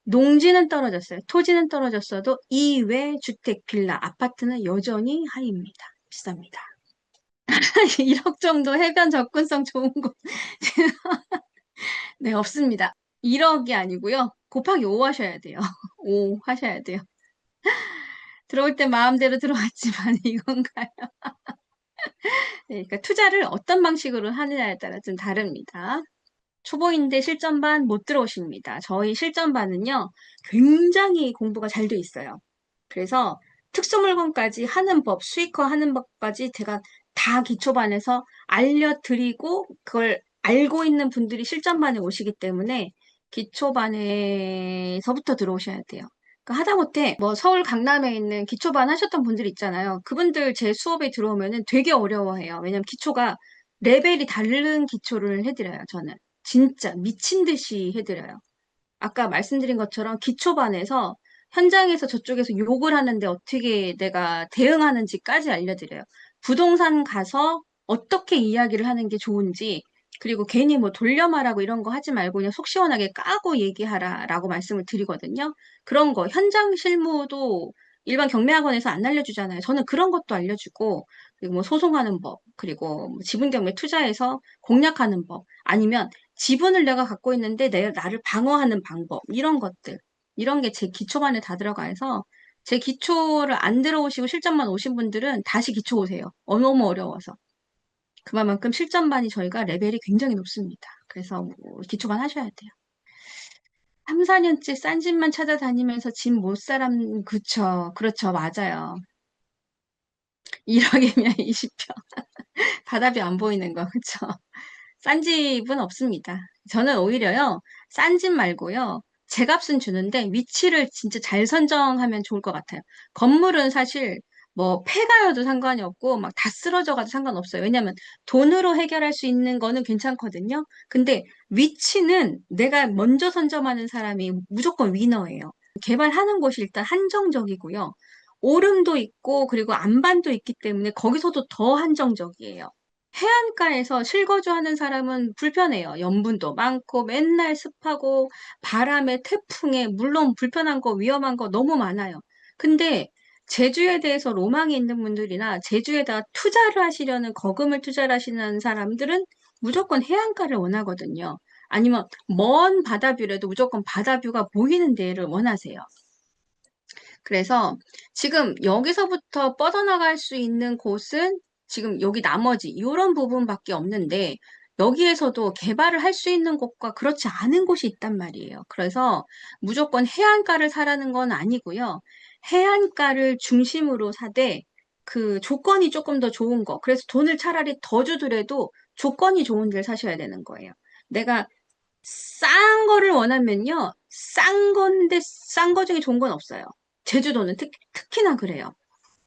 농지는 떨어졌어요. 토지는 떨어졌어도 이외 주택, 빌라, 아파트는 여전히 하입니다. 비쌉니다. 1억 정도 해변 접근성 좋은 곳, 네, 없습니다. 1억이 아니고요. 곱하기 5 하셔야 돼요. 5 하셔야 돼요. 들어올 때 마음대로 들어왔지만 이건가요? 네, 그러니까 투자를 어떤 방식으로 하느냐에 따라 좀 다릅니다. 초보인데 실전반 못 들어오십니다. 저희 실전반은요, 굉장히 공부가 잘 돼 있어요. 그래서 특수물건까지 하는 법, 수익화 하는 법까지 제가 다 기초반에서 알려드리고 그걸 알고 있는 분들이 실전반에 오시기 때문에 기초반에서부터 들어오셔야 돼요. 그러니까 하다못해 뭐 서울 강남에 있는 기초반 하셨던 분들 있잖아요. 그분들 제 수업에 들어오면은 되게 어려워해요. 왜냐면 기초가 레벨이 다른 기초를 해드려요, 저는. 진짜 미친 듯이 해드려요. 아까 말씀드린 것처럼 기초반에서 현장에서 저쪽에서 욕을 하는데 어떻게 내가 대응하는지까지 알려드려요. 부동산 가서 어떻게 이야기를 하는 게 좋은지, 그리고 괜히 뭐 돌려 말하고 이런 거 하지 말고 그냥 속 시원하게 까고 얘기하라라고 말씀을 드리거든요. 그런 거, 현장 실무도 일반 경매학원에서 안 알려주잖아요. 저는 그런 것도 알려주고, 그리고 뭐 소송하는 법, 그리고 뭐 지분 경매 투자해서 공략하는 법, 아니면 지분을 내가 갖고 있는데 나를 방어하는 방법, 이런 것들. 이런 게 제 기초반에 다 들어가 서 제 기초를 안 들어오시고 실전만 오신 분들은 다시 기초 오세요. 너무 어려워서. 그만큼 실전반이 저희가 레벨이 굉장히 높습니다. 그래서 뭐 기초반 하셔야 돼요. 3, 4년째 싼 집만 찾아다니면서 집 못 사람, 그쵸. 그렇죠. 맞아요. 1억이면 20평. 바닥이 안 보이는 거, 그쵸. 싼 집은 없습니다. 저는 오히려요, 싼 집 말고요, 제 값은 주는데 위치를 진짜 잘 선정하면 좋을 것 같아요. 건물은 사실 뭐 폐가여도 상관이 없고 막 다 쓰러져가도 상관없어요. 왜냐면 돈으로 해결할 수 있는 거는 괜찮거든요. 근데 위치는 내가 먼저 선점하는 사람이 무조건 위너예요. 개발하는 곳이 일단 한정적이고요. 오름도 있고 그리고 안반도 있기 때문에 거기서도 더 한정적이에요. 해안가에서 실거주하는 사람은 불편해요. 염분도 많고 맨날 습하고 바람에 태풍에 물론 불편한 거 위험한 거 너무 많아요. 근데 제주에 대해서 로망이 있는 분들이나 제주에다 투자를 하시려는 거금을 투자를 하시는 사람들은 무조건 해안가를 원하거든요. 아니면 먼 바다뷰라도 무조건 바다뷰가 보이는 데를 원하세요. 그래서 지금 여기서부터 뻗어나갈 수 있는 곳은 지금 여기 나머지 이런 부분밖에 없는데 여기에서도 개발을 할 수 있는 곳과 그렇지 않은 곳이 있단 말이에요. 그래서 무조건 해안가를 사라는 건 아니고요. 해안가를 중심으로 사되 그 조건이 조금 더 좋은 거. 그래서 돈을 차라리 더 주더라도 조건이 좋은 데를 사셔야 되는 거예요. 내가 싼 거를 원하면요. 싼 건데 싼 거 중에 좋은 건 없어요. 제주도는 특히나 그래요.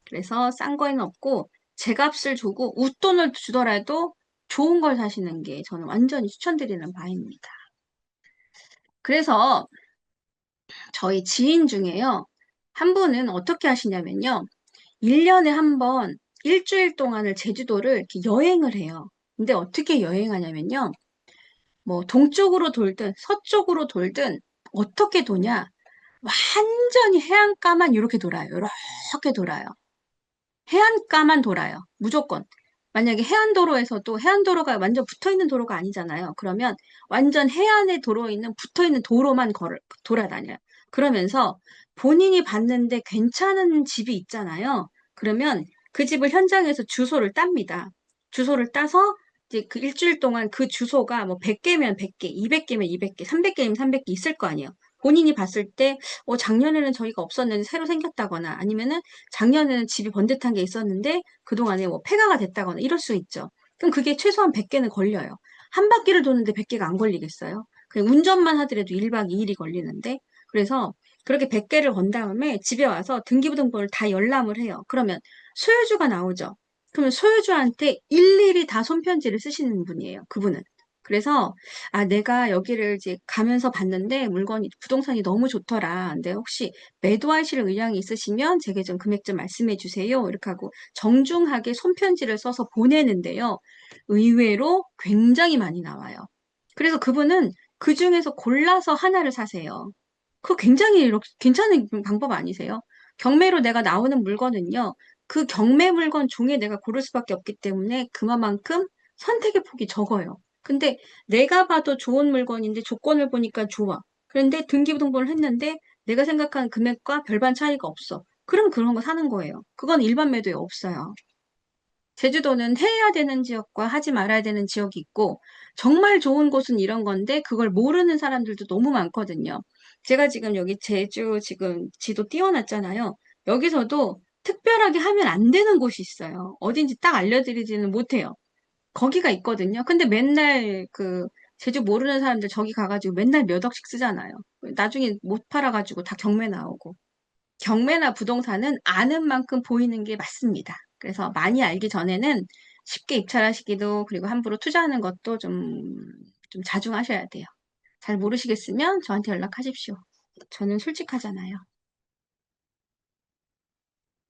그래서 싼 거에는 없고 제값을 주고 웃돈을 주더라도 좋은 걸 사시는 게 저는 완전히 추천드리는 바입니다. 그래서 저희 지인 중에요. 한 분은 어떻게 하시냐면요. 1년에 한 번 일주일 동안을 제주도를 이렇게 여행을 해요. 근데 어떻게 여행하냐면요. 뭐 동쪽으로 돌든 서쪽으로 돌든 어떻게 도냐? 완전히 해안가만 이렇게 돌아요. 이렇게 돌아요. 해안가만 돌아요. 무조건. 만약에 해안도로에서도 해안도로가 완전 붙어 있는 도로가 아니잖아요. 그러면 완전 해안에 도로 있는 붙어 있는 도로만 돌아다녀요. 그러면서 본인이 봤는데 괜찮은 집이 있잖아요. 그러면 그 집을 현장에서 주소를 땁니다. 주소를 따서 이제 그 일주일 동안 그 주소가 뭐 100개면 100개, 200개면 200개, 300개면 300개 있을 거 아니에요. 본인이 봤을 때, 작년에는 저희가 없었는데 새로 생겼다거나 아니면은 작년에는 집이 번듯한 게 있었는데 그동안에 뭐 폐가가 됐다거나 이럴 수 있죠. 그럼 그게 최소한 100개는 걸려요. 한 바퀴를 도는데 100개가 안 걸리겠어요? 그냥 운전만 하더라도 1박 2일이 걸리는데. 그래서 그렇게 100개를 건 다음에 집에 와서 등기부등본을 다 열람을 해요. 그러면 소유주가 나오죠. 그러면 소유주한테 일일이 다 손편지를 쓰시는 분이에요. 그분은. 그래서 내가 여기를 이제 가면서 봤는데 물건이 부동산이 너무 좋더라. 근데 혹시 매도하실 의향이 있으시면 제게 좀 금액 좀 말씀해 주세요. 이렇게 하고 정중하게 손편지를 써서 보내는데요. 의외로 굉장히 많이 나와요. 그래서 그분은 그 중에서 골라서 하나를 사세요. 그거 굉장히 괜찮은 방법 아니세요? 경매로 내가 나오는 물건은요. 그 경매 물건 중에 내가 고를 수밖에 없기 때문에 그만큼 선택의 폭이 적어요. 근데 내가 봐도 좋은 물건인데 조건을 보니까 좋아. 그런데 등기부등본을 했는데 내가 생각하는 금액과 별반 차이가 없어. 그럼 그런 거 사는 거예요. 그건 일반 매도에 없어요. 제주도는 해야 되는 지역과 하지 말아야 되는 지역이 있고, 정말 좋은 곳은 이런 건데, 그걸 모르는 사람들도 너무 많거든요. 제가 지금 여기 제주 지금 지도 띄워놨잖아요. 여기서도 특별하게 하면 안 되는 곳이 있어요. 어딘지 딱 알려드리지는 못해요. 거기가 있거든요. 근데 맨날 제주 모르는 사람들 저기 가가지고 맨날 몇 억씩 쓰잖아요. 나중에 못 팔아가지고 다 경매 나오고. 경매나 부동산은 아는 만큼 보이는 게 맞습니다. 그래서 많이 알기 전에는 쉽게 입찰하시기도 그리고 함부로 투자하는 것도 좀 자중하셔야 돼요. 잘 모르시겠으면 저한테 연락하십시오. 저는 솔직하잖아요.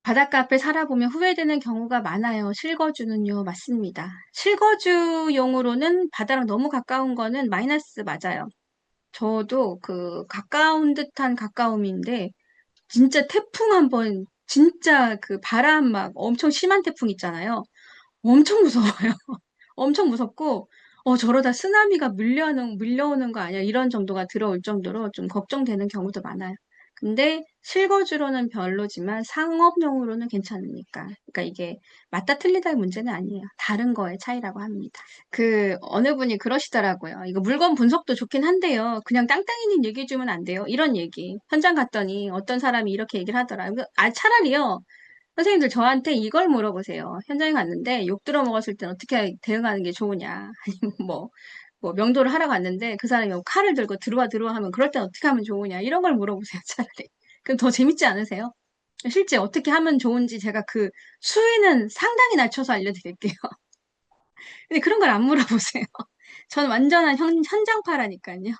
바닷가 앞에 살아보면 후회되는 경우가 많아요. 실거주는요, 맞습니다. 실거주용으로는 바다랑 너무 가까운 거는 마이너스 맞아요. 저도 가까운 듯한 가까움인데 진짜 태풍 한 번, 진짜 바람 막 엄청 심한 태풍 있잖아요. 엄청 무서워요. 엄청 무섭고, 저러다 쓰나미가 밀려오는 거 아니야? 이런 정도가 들어올 정도로 좀 걱정되는 경우도 많아요. 근데 실거주로는 별로지만 상업용으로는 괜찮으니까. 그러니까 이게 맞다 틀리다의 문제는 아니에요. 다른 거의 차이라고 합니다. 어느 분이 그러시더라고요. 이거 물건 분석도 좋긴 한데요. 그냥 땅땅이님 얘기해주면 안 돼요. 이런 얘기. 현장 갔더니 어떤 사람이 이렇게 얘기를 하더라. 차라리요. 선생님들 저한테 이걸 물어보세요. 현장에 갔는데 욕 들어먹었을 땐 어떻게 대응하는 게 좋으냐. 아니면 뭐 명도를 하러 갔는데 그 사람이 칼을 들고 들어와 하면 그럴 땐 어떻게 하면 좋으냐. 이런 걸 물어보세요. 차라리. 그럼 더 재밌지 않으세요? 실제 어떻게 하면 좋은지 제가 수위는 상당히 낮춰서 알려드릴게요. 근데 그런 걸 안 물어보세요. 전 완전한 현장파라니까요.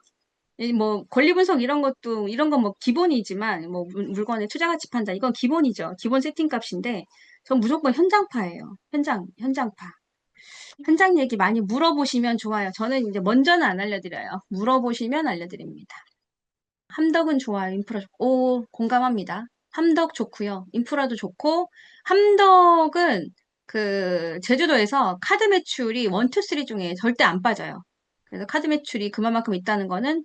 뭐 권리 분석 이런 것도 이런 건 뭐 기본이지만 뭐 물건의 투자 가치 판단 이건 기본이죠. 기본 세팅 값인데 전 무조건 현장파예요. 현장파. 현장 얘기 많이 물어보시면 좋아요. 저는 이제 먼저는 안 알려드려요. 물어보시면 알려드립니다. 함덕은 좋아요. 인프라 좋고. 오, 공감합니다. 함덕 좋고요. 인프라도 좋고 함덕은 제주도에서 카드 매출이 1, 2, 3 중에 절대 안 빠져요. 그래서 카드 매출이 그만큼 있다는 거는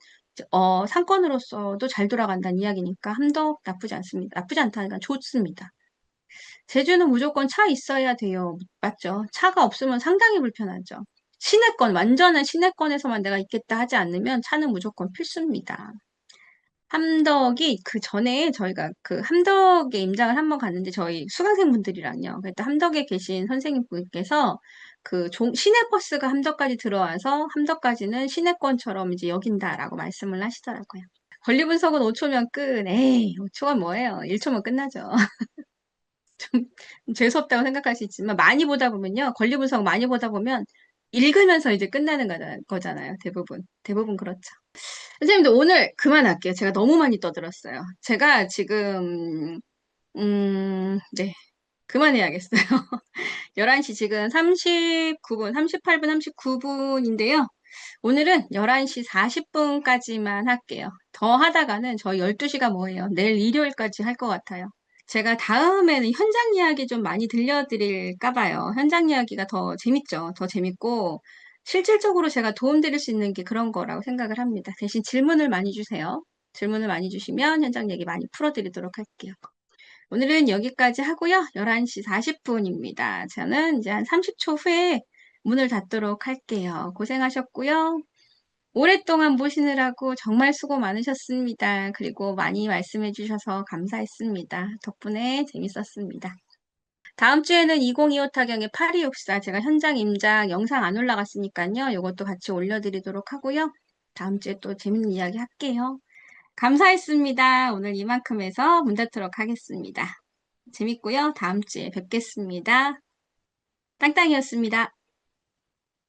상권으로서도 잘 돌아간다는 이야기니까 함덕 나쁘지 않습니다. 나쁘지 않다니까 좋습니다. 제주는 무조건 차 있어야 돼요. 맞죠? 차가 없으면 상당히 불편하죠. 완전한 시내권에서만 내가 있겠다 하지 않으면 차는 무조건 필수입니다. 함덕이 그 전에 저희가 함덕에 임장을 한번 갔는데 저희 수강생분들이랑요. 그때 함덕에 계신 선생님분께서 시내버스가 함덕까지 들어와서 함덕까지는 시내권처럼 이제 여긴다라고 말씀을 하시더라고요. 권리 분석은 5초면 끝. 에이, 5초가 뭐예요? 1초면 끝나죠. 좀 재수없다고 생각할 수 있지만 많이 보다 보면요. 권리 분석 많이 보다 보면 읽으면서 이제 끝나는 거잖아요. 대부분 그렇죠. 선생님도 오늘 그만할게요. 제가 너무 많이 떠들었어요. 제가 지금, 네. 그만해야겠어요. 11시 지금 39분, 38분, 39분인데요. 오늘은 11시 40분까지만 할게요. 더 하다가는 저희 12시가 뭐예요? 내일 일요일까지 할 것 같아요. 제가 다음에는 현장 이야기 좀 많이 들려드릴까 봐요. 현장 이야기가 더 재밌죠. 더 재밌고, 실질적으로 제가 도움드릴 수 있는 게 그런 거라고 생각을 합니다. 대신 질문을 많이 주세요. 질문을 많이 주시면 현장 얘기 많이 풀어드리도록 할게요. 오늘은 여기까지 하고요. 11시 40분입니다. 저는 이제 한 30초 후에 문을 닫도록 할게요. 고생하셨고요. 오랫동안 보시느라고 정말 수고 많으셨습니다. 그리고 많이 말씀해 주셔서 감사했습니다. 덕분에 재밌었습니다. 다음 주에는 2025 타경의 8264 제가 현장 임장 영상 안 올라갔으니까요. 이것도 같이 올려드리도록 하고요. 다음 주에 또 재밌는 이야기 할게요. 감사했습니다. 오늘 이만큼 해서 문 닫도록 하겠습니다. 재밌고요. 다음 주에 뵙겠습니다. 땅땅이었습니다.